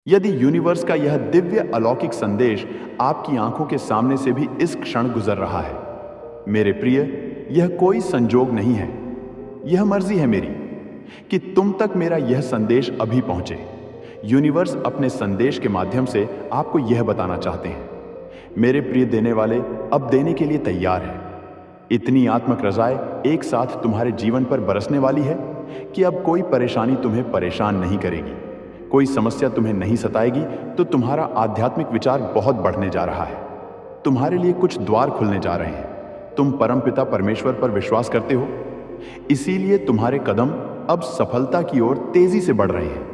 यदि यूनिवर्स का यह दिव्य अलौकिक संदेश आपकी आंखों के सामने से भी इस क्षण गुजर रहा है, मेरे प्रिय, यह कोई संजोग नहीं है, यह मर्जी है मेरी कि तुम तक मेरा यह संदेश अभी पहुंचे। यूनिवर्स अपने संदेश के माध्यम से आपको यह बताना चाहते हैं, मेरे प्रिय देने वाले अब देने के लिए तैयार है। इतनी आत्मक रज़ाएं एक साथ तुम्हारे जीवन पर बरसने वाली है कि अब कोई परेशानी तुम्हें परेशान नहीं करेगी, कोई समस्या तुम्हें नहीं सताएगी। तो तुम्हारा आध्यात्मिक विचार बहुत बढ़ने जा रहा है, तुम्हारे लिए कुछ द्वार खुलने जा रहे हैं। तुम परमपिता परमेश्वर पर विश्वास करते हो, इसीलिए तुम्हारे कदम अब सफलता की ओर तेजी से बढ़ रहे हैं।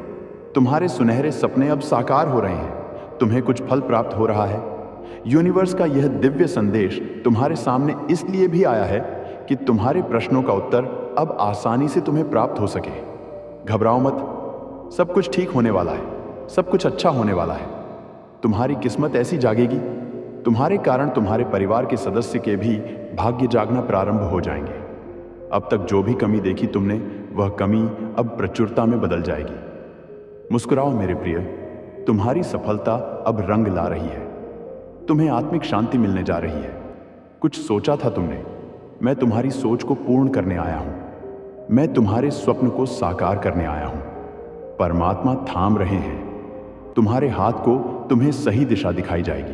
तुम्हारे सुनहरे सपने अब साकार हो रहे हैं, तुम्हें कुछ फल प्राप्त हो रहा है। यूनिवर्स का यह दिव्य संदेश तुम्हारे सामने इसलिए भी आया है कि तुम्हारे प्रश्नों का उत्तर अब आसानी से तुम्हें प्राप्त हो सके। घबराओ मत, सब कुछ ठीक होने वाला है, सब कुछ अच्छा होने वाला है। तुम्हारी किस्मत ऐसी जागेगी, तुम्हारे कारण तुम्हारे परिवार के सदस्य के भी भाग्य जागना प्रारंभ हो जाएंगे। अब तक जो भी कमी देखी तुमने, वह कमी अब प्रचुरता में बदल जाएगी। मुस्कुराओ मेरे प्रिय, तुम्हारी सफलता अब रंग ला रही है, तुम्हें आत्मिक शांति मिलने जा रही है। कुछ सोचा था तुमने, मैं तुम्हारी सोच को पूर्ण करने आया हूं, मैं तुम्हारे स्वप्न को साकार करने आया हूं। परमात्मा थाम रहे हैं तुम्हारे हाथ को, तुम्हें सही दिशा दिखाई जाएगी।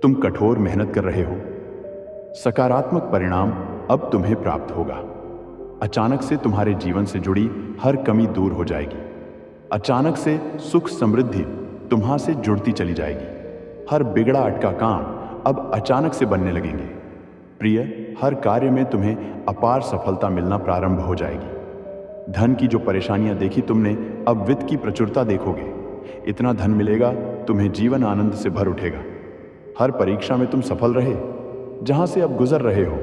तुम कठोर मेहनत कर रहे हो, सकारात्मक परिणाम अब तुम्हें प्राप्त होगा। अचानक से तुम्हारे जीवन से जुड़ी हर कमी दूर हो जाएगी। अचानक से सुख समृद्धि तुम्हां से जुड़ती चली जाएगी। हर बिगड़ा अटका काम अब अचानक से बनने लगेंगे। प्रिय, हर कार्य में तुम्हें अपार सफलता मिलना प्रारंभ हो जाएगी। धन की जो परेशानियां देखी तुमने, अब वित्त की प्रचुरता देखोगे। इतना धन मिलेगा, तुम्हें जीवन आनंद से भर उठेगा। हर परीक्षा में तुम सफल रहे, जहां से अब गुजर रहे हो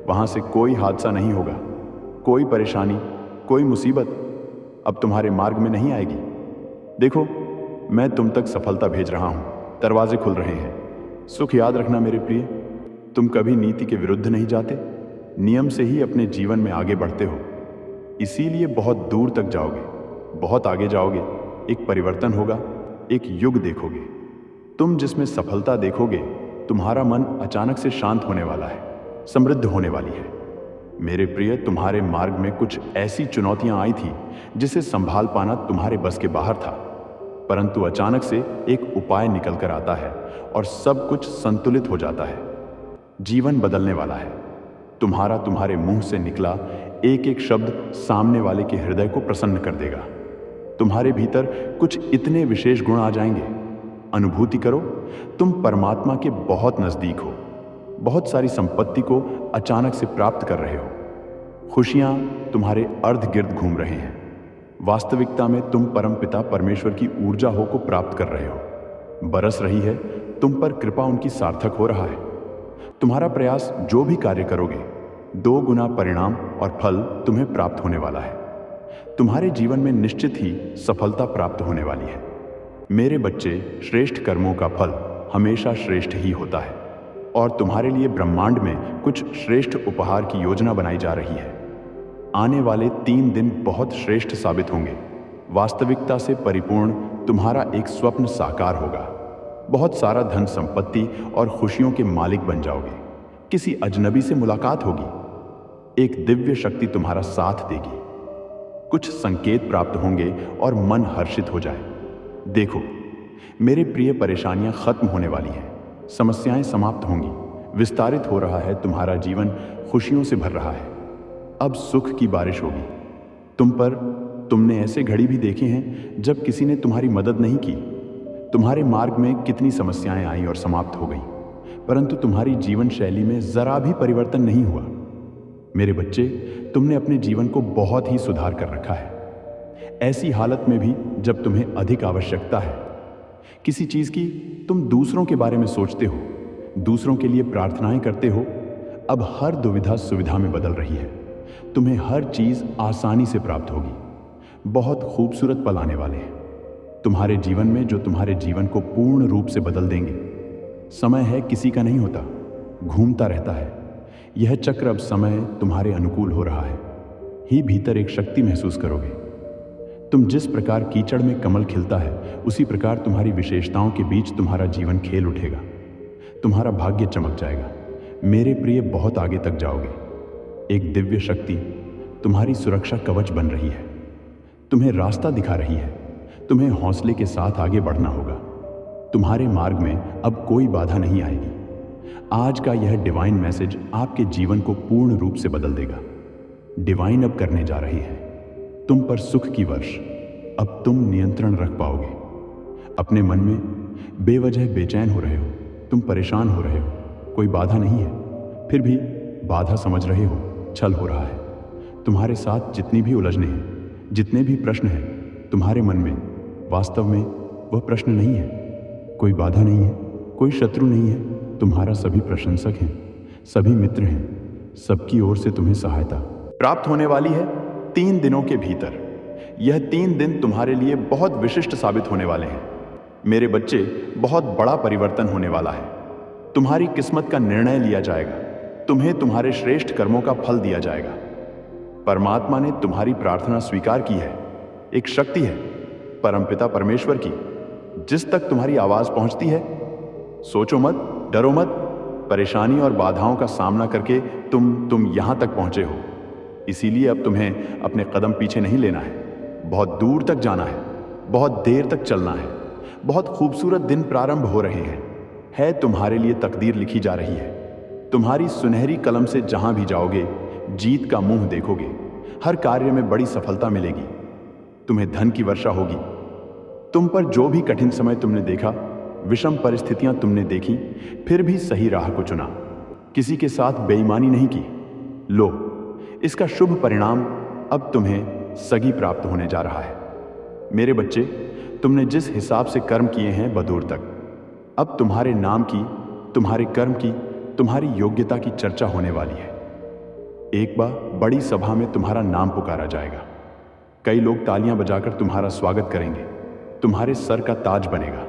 वहां से कोई हादसा नहीं होगा, कोई परेशानी, कोई मुसीबत अब तुम्हारे मार्ग में नहीं आएगी। देखो, मैं तुम तक सफलता भेज रहा हूं, दरवाजे खुल रहे हैं। सुख याद रखना मेरे प्रिय, तुम कभी नीति के विरुद्ध नहीं जाते, नियम से ही अपने जीवन में आगे बढ़ते हो। इसीलिए बहुत दूर तक जाओगे, बहुत आगे जाओगे। एक परिवर्तन होगा, एक युग देखोगे। तुम जिसमें सफलता देखोगे, तुम्हारा मन अचानक से शांत होने वाला है, समृद्ध होने वाली है। मेरे प्रिय, तुम्हारे मार्ग में कुछ ऐसी चुनौतियां आई थी जिसे संभाल पाना तुम्हारे बस के बाहर था, परंतु अचानक से एक उपाय निकल कर आता है और सब कुछ संतुलित हो जाता है। जीवन बदलने वाला है। तुम्हारे मुंह से निकला एक एक शब्द सामने वाले के हृदय को प्रसन्न कर देगा। तुम्हारे भीतर कुछ इतने विशेष गुण आ जाएंगे। अनुभूति करो, तुम परमात्मा के बहुत नजदीक हो, बहुत सारी संपत्ति को अचानक से प्राप्त कर रहे हो। खुशियां तुम्हारे अर्ध गिर्द घूम रहे हैं। वास्तविकता में तुम परमपिता परमेश्वर की ऊर्जा हो को प्राप्त कर रहे हो। बरस रही है तुम पर कृपा, उनकी सार्थक हो रहा है। तुम्हारा प्रयास जो भी कार्य करोगे, 2 गुना परिणाम और फल तुम्हें प्राप्त होने वाला है। तुम्हारे जीवन में निश्चित ही सफलता प्राप्त होने वाली है। मेरे बच्चे, श्रेष्ठ कर्मों का फल हमेशा श्रेष्ठ ही होता है और तुम्हारे लिए ब्रह्मांड में कुछ श्रेष्ठ उपहार की योजना बनाई जा रही है। आने वाले 3 दिन बहुत श्रेष्ठ साबित होंगे। वास्तविकता से परिपूर्ण तुम्हारा एक स्वप्न साकार होगा। बहुत सारा धन संपत्ति और खुशियों के मालिक बन जाओगे। किसी अजनबी से मुलाकात होगी, एक दिव्य शक्ति तुम्हारा साथ देगी। कुछ संकेत प्राप्त होंगे और मन हर्षित हो जाए। देखो मेरे प्रिय, परेशानियां खत्म होने वाली हैं, समस्याएं समाप्त होंगी। विस्तारित हो रहा है तुम्हारा जीवन, खुशियों से भर रहा है। अब सुख की बारिश होगी तुम पर। तुमने ऐसे घड़ी भी देखे हैं जब किसी ने तुम्हारी मदद नहीं की। तुम्हारे मार्ग में कितनी समस्याएं आई और समाप्त हो गई, परंतु तुम्हारी जीवन शैली में जरा भी परिवर्तन नहीं हुआ। मेरे बच्चे, तुमने अपने जीवन को बहुत ही सुधार कर रखा है। ऐसी हालत में भी जब तुम्हें अधिक आवश्यकता है किसी चीज की, तुम दूसरों के बारे में सोचते हो, दूसरों के लिए प्रार्थनाएं करते हो। अब हर दुविधा सुविधा में बदल रही है। तुम्हें हर चीज आसानी से प्राप्त होगी। बहुत खूबसूरत पल आने वाले हैं तुम्हारे जीवन में, जो तुम्हारे जीवन को पूर्ण रूप से बदल देंगे। समय है किसी का नहीं होता, घूमता रहता है। यह चक्र अब समय तुम्हारे अनुकूल हो रहा है। ही भीतर एक शक्ति महसूस करोगे। तुम जिस प्रकार कीचड़ में कमल खिलता है, उसी प्रकार तुम्हारी विशेषताओं के बीच तुम्हारा जीवन खेल उठेगा। तुम्हारा भाग्य चमक जाएगा। मेरे प्रिय, बहुत आगे तक जाओगे। एक दिव्य शक्ति तुम्हारी सुरक्षा कवच बन रही है, तुम्हें रास्ता दिखा रही है। तुम्हें हौसले के साथ आगे बढ़ना होगा। तुम्हारे मार्ग में अब कोई बाधा नहीं आएगी। आज का यह डिवाइन मैसेज आपके जीवन को पूर्ण रूप से बदल देगा। डिवाइन अब करने जा रही है तुम पर सुख की वर्ष। अब तुम नियंत्रण रख पाओगे। अपने मन में बेवजह बेचैन हो रहे हो, तुम परेशान हो रहे हो, कोई बाधा नहीं है, फिर भी बाधा समझ रहे हो, छल हो रहा है। तुम्हारे साथ जितनी भी उलझने हैं, जितने भी प्रश्न हैं तुम्हारे मन में, वास्तव में वह प्रश्न नहीं है, कोई बाधा नहीं है, कोई शत्रु नहीं है। तुम्हारा सभी प्रशंसक हैं, सभी मित्र हैं, सबकी ओर से तुम्हें सहायता प्राप्त होने वाली है 3 दिनों के भीतर। यह 3 दिन तुम्हारे लिए बहुत विशिष्ट साबित होने वाले हैं। मेरे बच्चे, बहुत बड़ा परिवर्तन होने वाला है। तुम्हारी किस्मत का निर्णय लिया जाएगा। तुम्हें तुम्हारे श्रेष्ठ कर्मों का फल दिया जाएगा। परमात्मा ने तुम्हारी प्रार्थना स्वीकार की है। एक शक्ति है परमपिता परमेश्वर की, जिस तक तुम्हारी आवाज पहुंचती है। सोचो मत, डरो मत। परेशानी और बाधाओं का सामना करके तुम यहां तक पहुंचे हो। इसीलिए अब तुम्हें अपने कदम पीछे नहीं लेना है। बहुत दूर तक जाना है, बहुत देर तक चलना है। बहुत खूबसूरत दिन प्रारंभ हो रहे हैं। है तुम्हारे लिए तकदीर लिखी जा रही है। तुम्हारी सुनहरी कलम से जहां भी जाओगे, जीत का मुंह देखोगे। हर कार्य में बड़ी सफलता मिलेगी। तुम्हें धन की वर्षा होगी। तुम पर जो भी कठिन समय तुमने देखा, विषम परिस्थितियां तुमने देखी, फिर भी सही राह को चुना। किसी के साथ बेईमानी नहीं की। लो, इसका शुभ परिणाम अब तुम्हें सगी प्राप्त होने जा रहा है। मेरे बच्चे, तुमने जिस हिसाब से कर्म किए हैं बदूर तक, अब तुम्हारे नाम की, तुम्हारे कर्म की, तुम्हारी योग्यता की चर्चा होने वाली है। एक बार बड़ी सभा में तुम्हारा नाम पुकारा जाएगा। कई लोग तालियां बजाकर तुम्हारा स्वागत करेंगे। तुम्हारे सर का ताज बनेगा।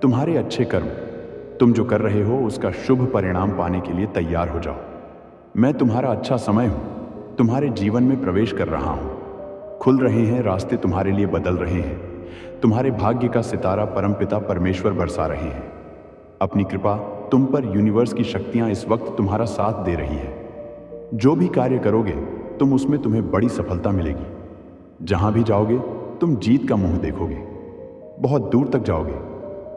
तुम्हारे अच्छे कर्म, तुम जो कर रहे हो, उसका शुभ परिणाम पाने के लिए तैयार हो जाओ। मैं तुम्हारा अच्छा समय हूं। तुम्हारे जीवन में प्रवेश कर रहा हूं। खुल रहे हैं रास्ते, तुम्हारे लिए बदल रहे हैं। तुम्हारे भाग्य का सितारा परमपिता परमेश्वर बरसा रहे हैं। अपनी कृपा तुम पर यूनिवर्स की शक्तियां इस वक्त तुम्हारा साथ दे रही है। जो भी कार्य करोगे तुम उसमें तुम्हें बड़ी सफलता मिलेगी। जहां भी जाओगे तुम जीत का मुंह देखोगे। बहुत दूर तक जाओगे।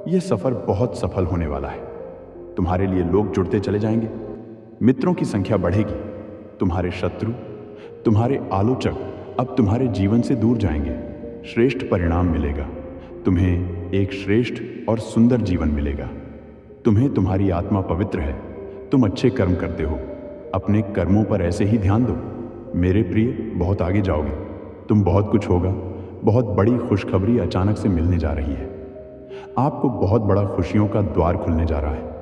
यह सफर बहुत सफल होने वाला है। तुम्हारे लिए लोग जुड़ते चले जाएंगे। मित्रों की संख्या बढ़ेगी। तुम्हारे शत्रु, तुम्हारे आलोचक अब तुम्हारे जीवन से दूर जाएंगे। श्रेष्ठ परिणाम मिलेगा। तुम्हें एक श्रेष्ठ और सुंदर जीवन मिलेगा। तुम्हें तुम्हारी आत्मा पवित्र है। तुम अच्छे कर्म करते हो। अपने कर्मों पर ऐसे ही ध्यान दो। मेरे प्रिय, बहुत आगे जाओगे। तुम बहुत कुछ होगा। बहुत बड़ी खुशखबरी अचानक से मिलने जा रही है। आपको बहुत बड़ा खुशियों का द्वार खुलने जा रहा है।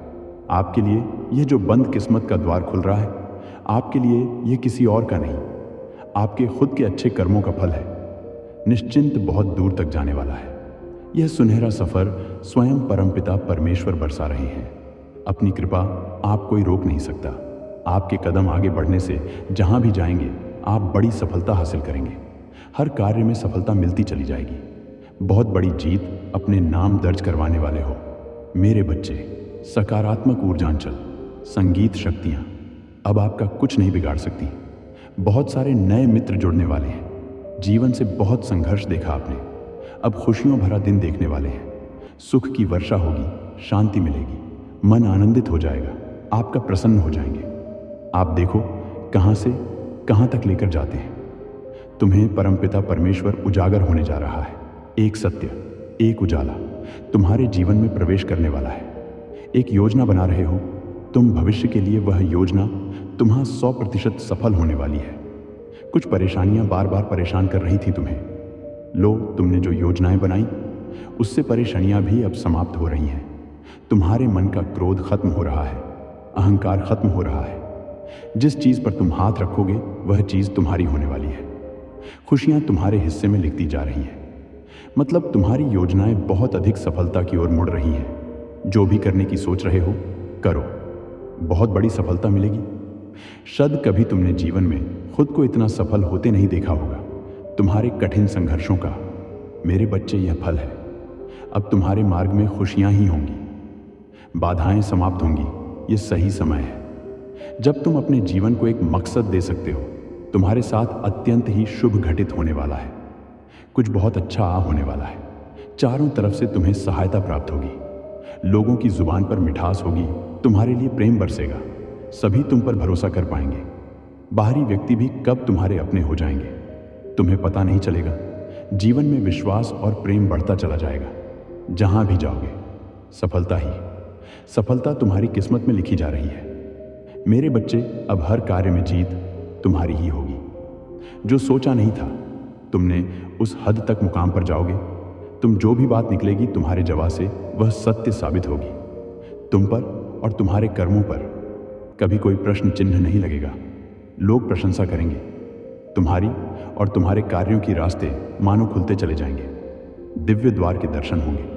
आपके लिए यह जो बंद किस्मत का द्वार खुल रहा है, आपके लिए यह किसी और का नहीं, आपके खुद के अच्छे कर्मों का फल है। निश्चिंत बहुत दूर तक जाने वाला है। यह सुनहरा सफर स्वयं परमपिता परमेश्वर बरसा रहे हैं। अपनी कृपा आप कोई रोक नहीं सकता। आपके कदम आगे बढ़ने से जहां भी जाएंगे आप बड़ी सफलता हासिल करेंगे। हर कार्य में सफलता मिलती चली जाएगी। बहुत बड़ी जीत अपने नाम दर्ज करवाने वाले हो। मेरे बच्चे, सकारात्मक ऊर्जांचल, संगीत शक्तियां अब आपका कुछ नहीं बिगाड़ सकती। बहुत सारे नए मित्र जुड़ने वाले हैं। जीवन से बहुत संघर्ष देखा आपने, अब खुशियों भरा दिन देखने वाले हैं। सुख की वर्षा होगी, शांति मिलेगी, मन आनंदित हो जाएगा, आपका प्रसन्न हो जाएंगे। आप देखो कहां से कहां तक लेकर जाते हैं। तुम्हें परमपिता परमेश्वर उजागर होने जा रहा है। एक सत्य, एक उजाला तुम्हारे जीवन में प्रवेश करने वाला है। एक योजना बना रहे हो तुम भविष्य के लिए। वह योजना तुम्हां 100% सफल होने वाली है। कुछ परेशानियां बार बार परेशान कर रही थी तुम्हें। लो, तुमने जो योजनाएं बनाई उससे परेशानियां भी अब समाप्त हो रही हैं। तुम्हारे मन का क्रोध खत्म हो रहा है, अहंकार खत्म हो रहा है। जिस चीज पर तुम हाथ रखोगे वह चीज तुम्हारी होने वाली है। खुशियां तुम्हारे हिस्से में लिखती जा रही हैं। मतलब तुम्हारी योजनाएं बहुत अधिक सफलता की ओर मुड़ रही हैं। जो भी करने की सोच रहे हो करो, बहुत बड़ी सफलता मिलेगी। शायद कभी तुमने जीवन में खुद को इतना सफल होते नहीं देखा होगा। तुम्हारे कठिन संघर्षों का मेरे बच्चे, यह फल है। अब तुम्हारे मार्ग में खुशियां ही होंगी, बाधाएं समाप्त होंगी। यह सही समय है जब तुम अपने जीवन को एक मकसद दे सकते हो। तुम्हारे साथ अत्यंत ही शुभ घटित होने वाला है। कुछ बहुत अच्छा होने वाला है। चारों तरफ से तुम्हें सहायता प्राप्त होगी। लोगों की जुबान पर मिठास होगी। तुम्हारे लिए प्रेम बरसेगा। सभी तुम पर भरोसा कर पाएंगे। बाहरी व्यक्ति भी कब तुम्हारे अपने हो जाएंगे, तुम्हें पता नहीं चलेगा। जीवन में विश्वास और प्रेम बढ़ता चला जाएगा। जहां भी जाओगे सफलता ही सफलता तुम्हारी किस्मत में लिखी जा रही है। मेरे बच्चे, अब हर कार्य में जीत तुम्हारी ही होगी। जो सोचा नहीं था तुमने, उस हद तक मुकाम पर जाओगे। तुम जो भी बात निकलेगी तुम्हारे जवा से, वह सत्य साबित होगी। तुम पर और तुम्हारे कर्मों पर कभी कोई प्रश्न चिन्ह नहीं लगेगा। लोग प्रशंसा करेंगे तुम्हारी, और तुम्हारे कार्यों के रास्ते मानो खुलते चले जाएंगे। दिव्य द्वार के दर्शन होंगे।